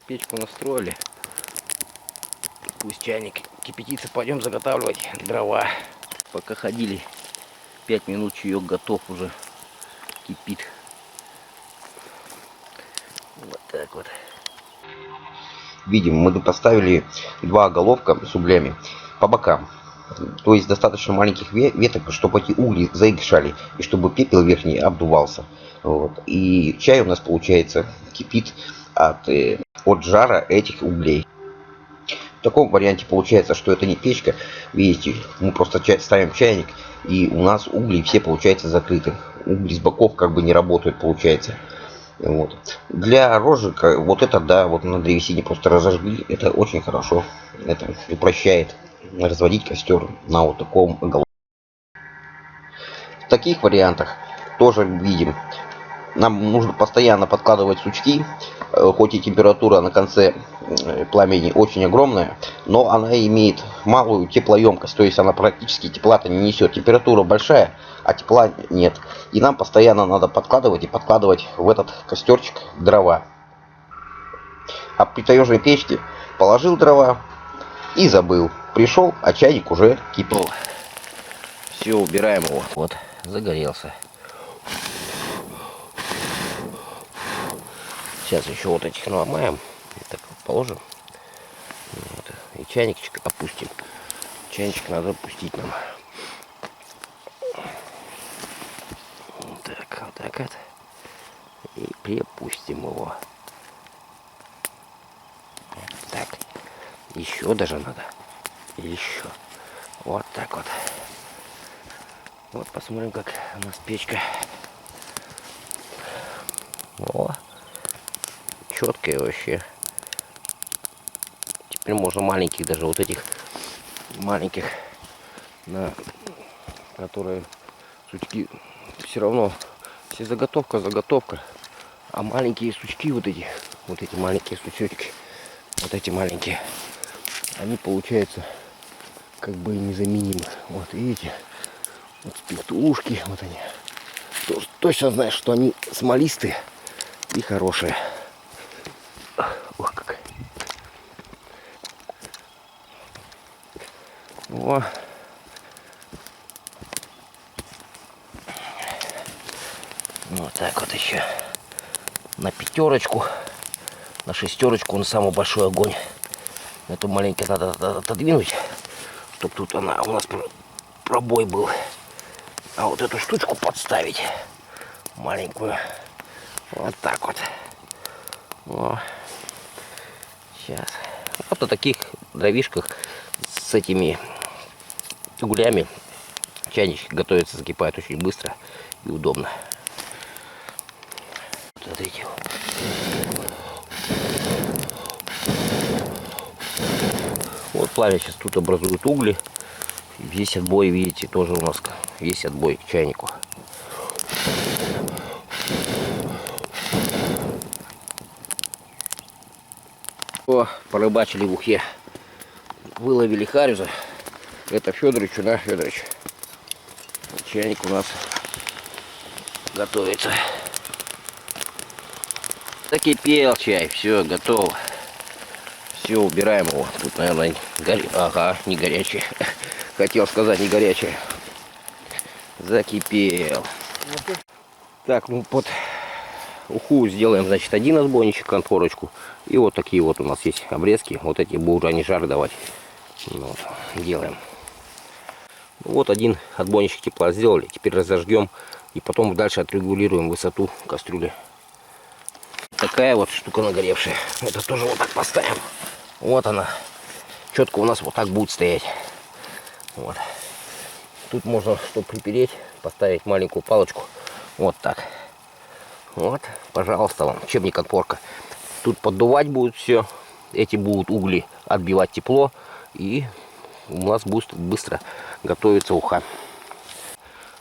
Печку настроили. Пусть чайник кипятится, пойдем заготавливать дрова. Пока ходили 5 минут, чаек готов уже, кипит. Вот так вот. Видим, мы поставили 2 оголовка с углями по бокам. То есть достаточно маленьких веток, чтобы эти угли заигрышали и чтобы пепел верхний обдувался. Вот. И чай у нас получается кипит от жара этих углей. В таком варианте получается, что это не печка. Видите, мы просто ставим чайник, и у нас угли все получается закрыты. Угли с боков как бы не работают, получается. Вот. Для розжига вот это, да, вот на древесине просто разожгли, это очень хорошо. Это упрощает разводить костер на вот таком оголовке. В таких вариантах тоже видим, нам нужно постоянно подкладывать сучки, хоть и температура на конце пламени очень огромная, но она имеет малую теплоемкость, то есть она практически тепла-то не несет. Температура большая, а тепла нет. И нам постоянно надо подкладывать и подкладывать в этот костерчик дрова. А при таежной печке положил дрова и забыл. Пришел, а чайник уже кипел. Все, убираем его. Вот, загорелся. Сейчас еще вот этих наломаем. Так вот положим. Вот. И чайничек опустим. Чайничек надо опустить нам. Вот так вот. И припустим его. Так. Еще даже надо. Еще. Вот так вот. Вот посмотрим, как у нас печка. О, четкая вообще. Теперь можно маленьких, даже вот этих маленьких, на которые сучки, все равно все заготовка, а маленькие сучки вот эти маленькие сучочки, вот эти маленькие, они получаются как бы незаменимы. Вот видите, вот спиртушки, вот они. Точно знаешь, что они смолистые и хорошие. Ох, как. О. Вот так вот еще. На 5, на 6 на самый большой огонь. Эту маленькую надо отодвинуть, чтобы тут она у нас пробой был. А вот эту штучку подставить маленькую. Вот так вот. О. Сейчас. Вот на таких дровишках с этими углями чайничек готовится, закипает очень быстро и удобно. Смотрите. Вот пламя сейчас тут образует угли. Весь отбой, видите, тоже у нас весь отбой к чайнику. О, порыбачили в ухе. Выловили харюза. Это Федоровичу, да, Федорович? Чайник у нас готовится. Закипел чай, все, готово. Все, убираем его. Тут, наверное, ага, не горячий. Хотел сказать, не горячий. Закипел. Так, ну под уху сделаем, значит, один отбойничек, конфорочку. И вот такие вот у нас есть обрезки. Вот эти будут они жар давать. Вот, делаем. Вот один отбойничек тепла сделали. Теперь разожгем и потом дальше отрегулируем высоту кастрюли. Такая вот штука нагоревшая. Это тоже вот так поставим. Вот она. Четко у нас вот так будет стоять. Вот. Тут можно, чтобы припереть, поставить маленькую палочку. Вот так. Вот, пожалуйста, вам учебник-отпорка. Тут поддувать будет все. Эти будут угли отбивать тепло. И у нас будет быстро готовиться уха.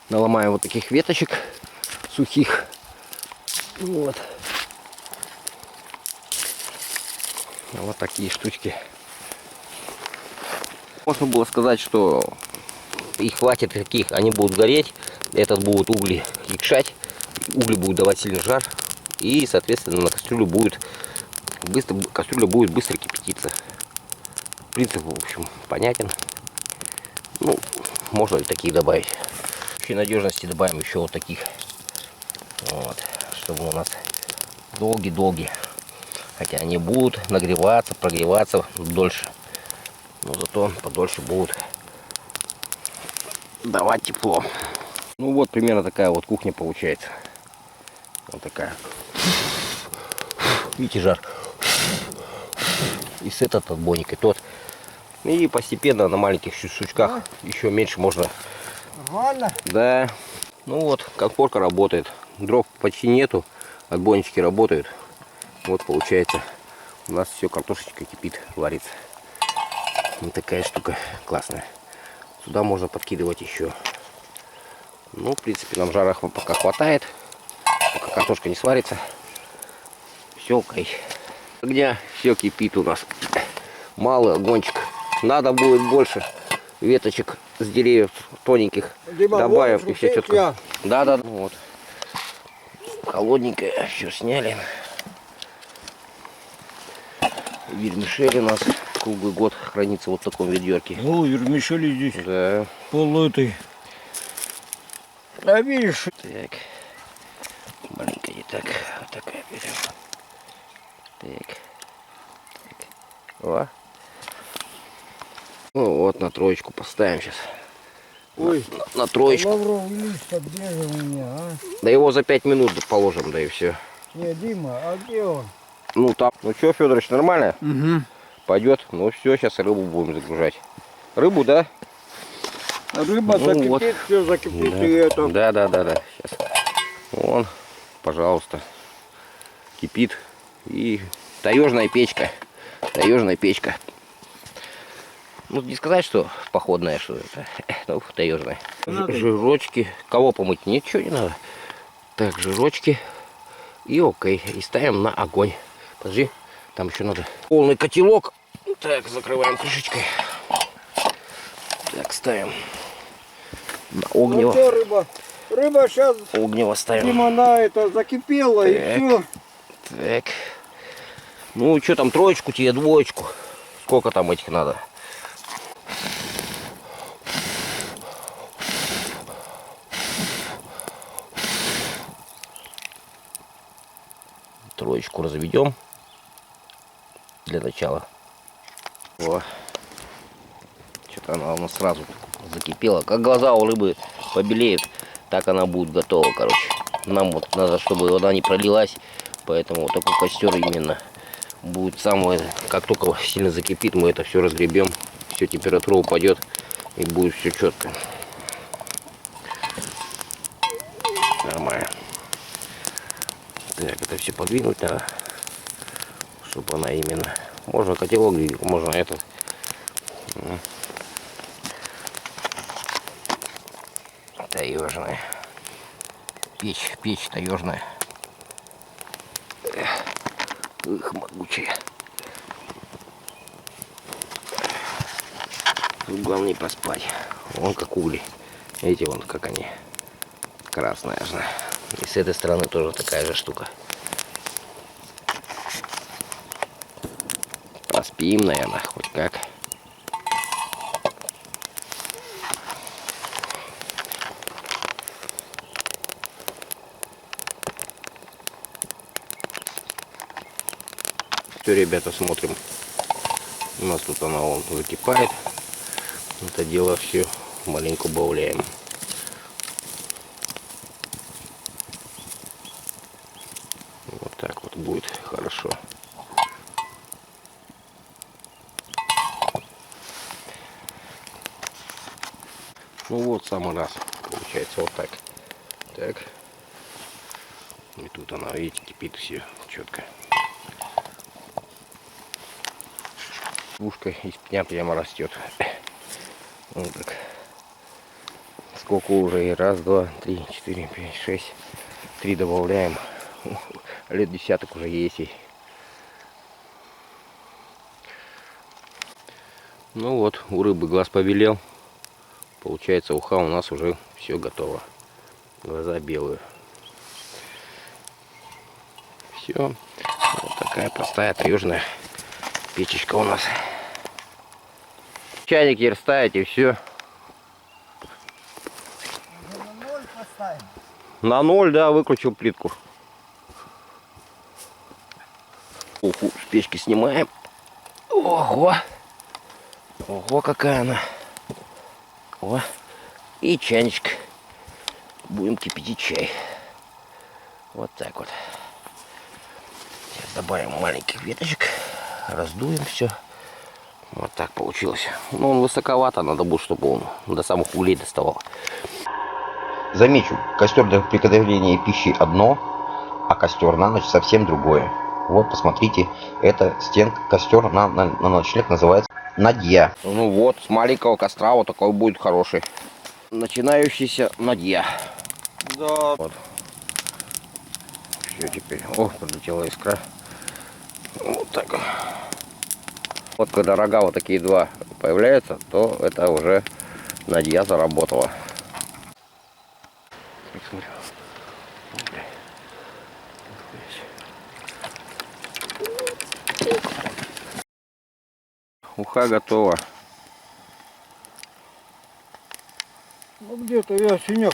Наломаем вот таких веточек сухих. Вот. Вот такие штучки. Можно было сказать, что их хватит таких, они будут гореть, этот будут угли якшать, угли будут давать сильный жар, и, соответственно, на кастрюлю будет Быстро, кастрюля будет быстро кипятиться. Принцип, в общем, понятен. Ну, можно и такие добавить. Для надежности добавим еще вот таких. Вот, чтобы у нас долгие-долгие. Хотя они будут нагреваться, прогреваться дольше. Но зато подольше будут давать тепло. Ну вот примерно такая вот кухня получается. Вот такая. Видите, жар. И с этот отбойник, и тот. И постепенно на маленьких сучках еще меньше можно. Нормально? Да. Ну вот, конфорка работает. Дров почти нету. Отбойнички работают. Вот получается. У нас все, картошечка кипит, варится. Вот такая штука классная. Сюда можно подкидывать еще. Ну, в принципе, нам жара пока хватает. Пока картошка не сварится. Все окей. Огня все кипит у нас. Малый огончик. Надо будет больше веточек с деревьев тоненьких. Добавим и все четко. Да. Ну, вот. Холодненькое. Все сняли. Вермишель у нас круглый год хранится вот в таком ведерке. О, вермишели здесь. Да. Пол этой. А видишь? Так. Маленько не так. Вот такая берем. Так. О. Ну вот на троечку поставим сейчас. Ой, На троечку. лавровый лист, а где же у меня, а? Да его за 5 минут положим, да и все. Не, Дима, а где он? Ну там. Ну что, Федорович, нормально? Угу. Пойдет. Ну все, сейчас рыбу будем загружать. Рыбу, да? Рыба Ну, закипит, вот. все закипит, Да. и это. Да. Сейчас. Вон, пожалуйста. Кипит. И таежная печка. Таежная печка. Ну, не сказать, что походная, что это. Ну, таежная. Жирочки. Кого помыть? Ничего не надо. Так, жирочки. И окей. И ставим на огонь. Подожди. Там еще надо полный котелок. Так, закрываем крышечкой. Так, ставим на Ну огнево. что, рыба? Рыба сейчас, Огнево ставим. Дима, на это закипела, Так. и все. Так. Ну, что там, троечку тебе, двоечку? Сколько там этих надо? Троечку разведем для начала. О. Что-то она у нас сразу закипела. Как глаза у рыбы побелеют, так она будет готова, короче. Нам вот надо, чтобы вода не пролилась, поэтому вот такой костер именно будет самое. Как только сильно закипит, мы это все разгребем, все, температура упадет и будет все четко. Нормально. Так, это все подвинуть надо, чтобы она именно. Можно котелок двигать, можно этот. Таежная. Печь таежная. Эх, могучая. Тут главное не проспать. Вон как угли. Видите, вон как они. Красная же. И с этой стороны тоже такая же штука. Поспим, наверное, хоть как. Все, ребята, смотрим. У нас тут она вон закипает. Это дело все маленько убавляем. Вот так вот будет хорошо. Ну вот, самый раз. Получается вот так. Так. И тут она, видите, кипит все четко. Ушко из пня прямо растет. Вот так. Сколько уже? И раз, два, три, четыре, пять, шесть. 3 добавляем. Лет десяток уже есть ей. Ну вот, у рыбы глаз побелел. Получается, уха у нас уже все готово. Глаза белые. Все. Вот такая Такая простая таежная печечка у нас. Чайник теперь ставить и все. На 0 поставим. На 0, да, выключил плитку. Уху, с печки снимаем. Ого! Ого, какая она. О. И чайничек. Будем кипятить чай. Вот так вот. Сейчас добавим маленьких веточек. Раздуем все. Вот так получилось. Ну, он высоковато, надо будет, чтобы он до самых углей доставал. Замечу, костер для приготовления пищи одно, а костер на ночь совсем другое. Вот, посмотрите, это стенка, костер на ночлег называется надья. Ну вот, с маленького костра вот такой будет хороший. Начинающийся надья. Да. Вот. Все теперь. О, подлетела искра. Вот так. Вот когда рога вот такие два появляются, то это уже надья заработала. Смотрю. Уха готова. Ну где-то я синяк